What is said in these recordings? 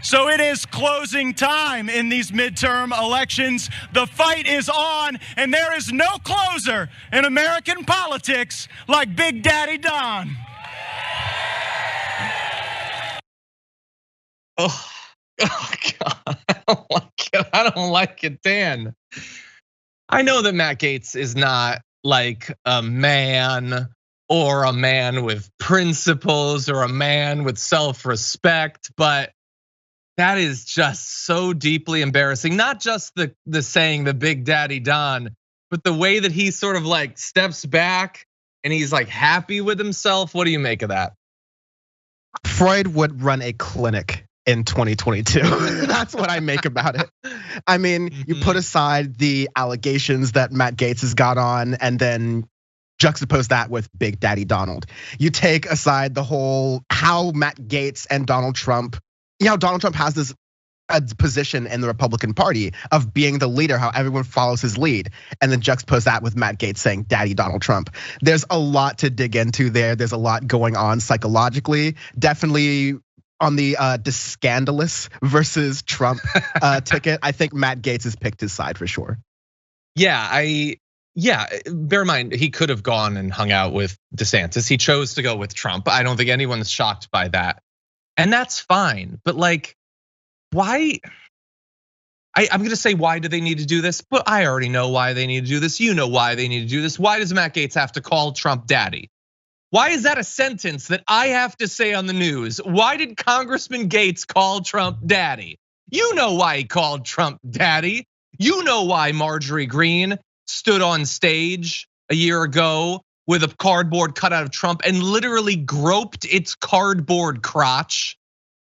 So it is closing time in these midterm elections. The fight is on, and there is no closer in American politics like Big Daddy Don. Oh God, I don't like it, Dan. I know that Matt Gaetz is not like a man or a man with principles or a man with self-respect, but that is just so deeply embarrassing. Not just the saying the Big Daddy Don, but the way that he sort of like steps back and he's like happy with himself. What do you make of that? Freud would run a clinic in 2022. That's what I make about it. I mean, you put aside the allegations that Matt Gaetz has got on and then juxtapose that with Big Daddy Donald. You take aside the whole how Matt Gaetz and Donald Trump, Donald Trump has this position in the Republican Party of being the leader, how everyone follows his lead, and then juxtapose that with Matt Gaetz saying Daddy Donald Trump. There's a lot to dig into there. There's a lot going on psychologically. Definitely on the scandalous versus Trump ticket, I think Matt Gaetz has picked his side for sure. Yeah, bear in mind, he could have gone and hung out with DeSantis. He chose to go with Trump. I don't think anyone's shocked by that. And that's fine, but like, why? I'm gonna say, why do they need to do this? But I already know why they need to do this. You know why they need to do this. Why does Matt Gaetz have to call Trump daddy? Why is that a sentence that I have to say on the news? Why did Congressman Gaetz call Trump daddy? You know why he called Trump daddy. You know why Marjorie Greene stood on stage a year ago with a cardboard cutout of Trump and literally groped its cardboard crotch.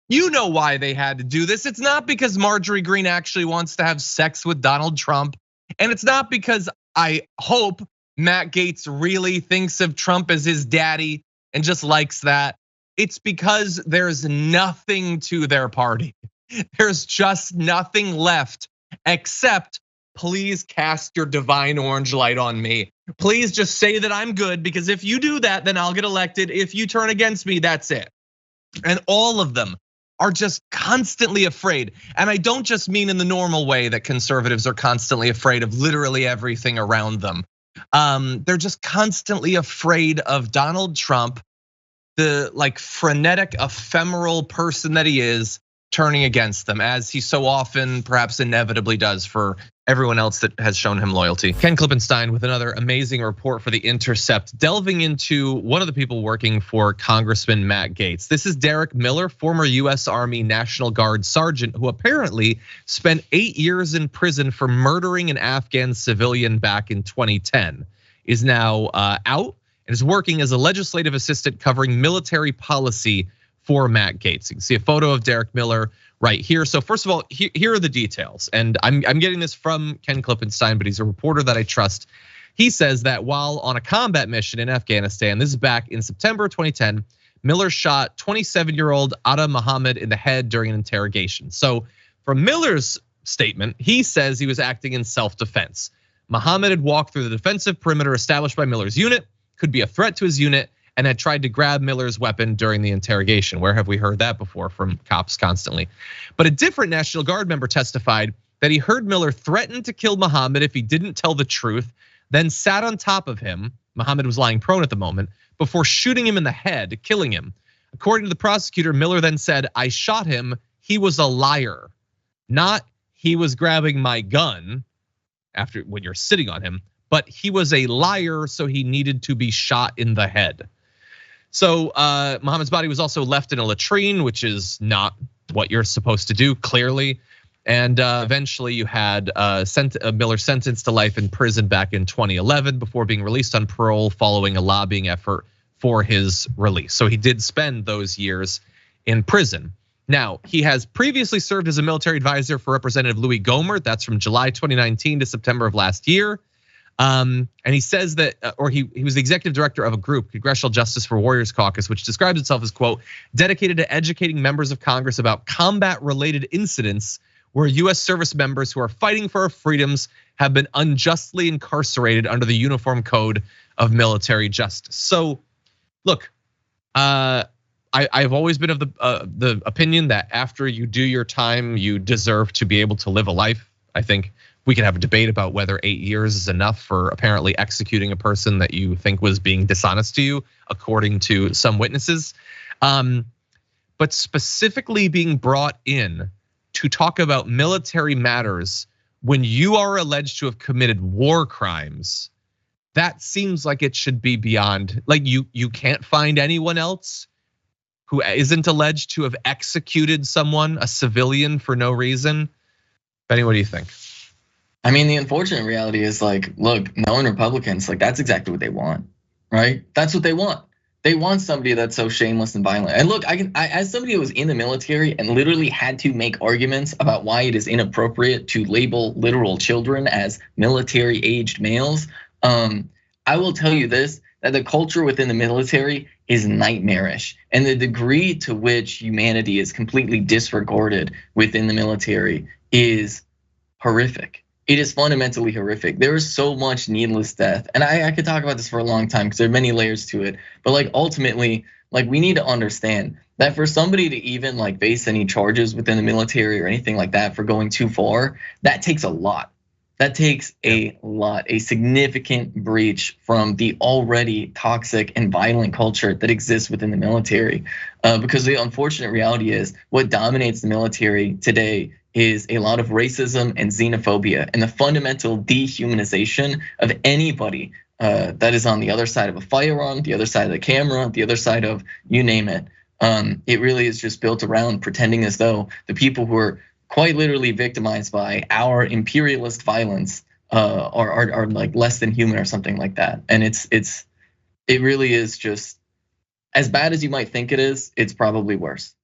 You know why they had to do this. It's not because Marjorie Greene actually wants to have sex with Donald Trump. And it's not because I hope Matt Gaetz really thinks of Trump as his daddy and just likes that. It's because there's nothing to their party. There's just nothing left except please cast your divine orange light on me. Please just say that I'm good, because if you do that, then I'll get elected. If you turn against me, that's it. And all of them are just constantly afraid. And I don't just mean in the normal way that conservatives are constantly afraid of literally everything around them. They're just constantly afraid of Donald Trump, the like frenetic, ephemeral person that he is, turning against them, as he so often, perhaps inevitably does for everyone else that has shown him loyalty. Ken Klippenstein with another amazing report for The Intercept, delving into one of the people working for Congressman Matt Gaetz. This is Derek Miller, former US Army National Guard sergeant who apparently spent 8 years in prison for murdering an Afghan civilian back in 2010, is now out and is working as a legislative assistant covering military policy for Matt Gaetz. You can see a photo of Derek Miller right here. So first of all, here are the details. And I'm getting this from Ken Klippenstein, but he's a reporter that I trust. He says that while on a combat mission in Afghanistan, this is back in September 2010, Miller shot 27-year-old Aida Muhammad in the head during an interrogation. So from Miller's statement, he says he was acting in self-defense. Muhammad had walked through the defensive perimeter established by Miller's unit, could be a threat to his unit, and had tried to grab Miller's weapon during the interrogation. Where have we heard that before from cops constantly? But a different National Guard member testified that he heard Miller threaten to kill Muhammad if he didn't tell the truth, then sat on top of him. Muhammad was lying prone at the moment, before shooting him in the head, killing him. According to the prosecutor, Miller then said, "I shot him, he was a liar." Not he was grabbing my gun after when you're sitting on him, but he was a liar, so he needed to be shot in the head. So Muhammad's body was also left in a latrine, which is not what you're supposed to do, clearly. And eventually you had Miller sentenced to life in prison back in 2011 before being released on parole following a lobbying effort for his release. So he did spend those years in prison. Now, he has previously served as a military advisor for Representative Louis Gohmert. That's from July 2019 to September of last year. And he says that, or he was the executive director of a group, Congressional Justice for Warriors Caucus, which describes itself as, quote, dedicated to educating members of Congress about combat-related incidents where US service members who are fighting for our freedoms have been unjustly incarcerated under the Uniform Code of Military Justice. So, look, I've always been of the opinion that after you do your time, you deserve to be able to live a life. I think we can have a debate about whether 8 years is enough for apparently executing a person that you think was being dishonest to you, according to some witnesses. But specifically being brought in to talk about military matters when you are alleged to have committed war crimes, that seems like it should be beyond, like you can't find anyone else who isn't alleged to have executed someone, a civilian, for no reason. Benny, what do you think? I mean, the unfortunate reality is like, look, knowing Republicans, like that's exactly what they want, right? That's what they want. They want somebody that's so shameless and violent. And look, I as somebody who was in the military and literally had to make arguments about why it is inappropriate to label literal children as military-aged males, I will tell you this, that the culture within the military is nightmarish. And the degree to which humanity is completely disregarded within the military is horrific. It is fundamentally horrific. There is so much needless death. And I could talk about this for a long time because there are many layers to it. But like ultimately, like we need to understand that for somebody to even like face any charges within the military or anything like that for going too far, that takes a lot. That takes a lot, a significant breach from the already toxic and violent culture that exists within the military. Because the unfortunate reality is what dominates the military today is a lot of racism and xenophobia and the fundamental dehumanization of anybody that is on the other side of a firearm, the other side of the camera, the other side of you name it. It really is just built around pretending as though the people who are quite literally victimized by our imperialist violence are like less than human or something like that. And it really is just as bad as you might think it is. It's probably worse.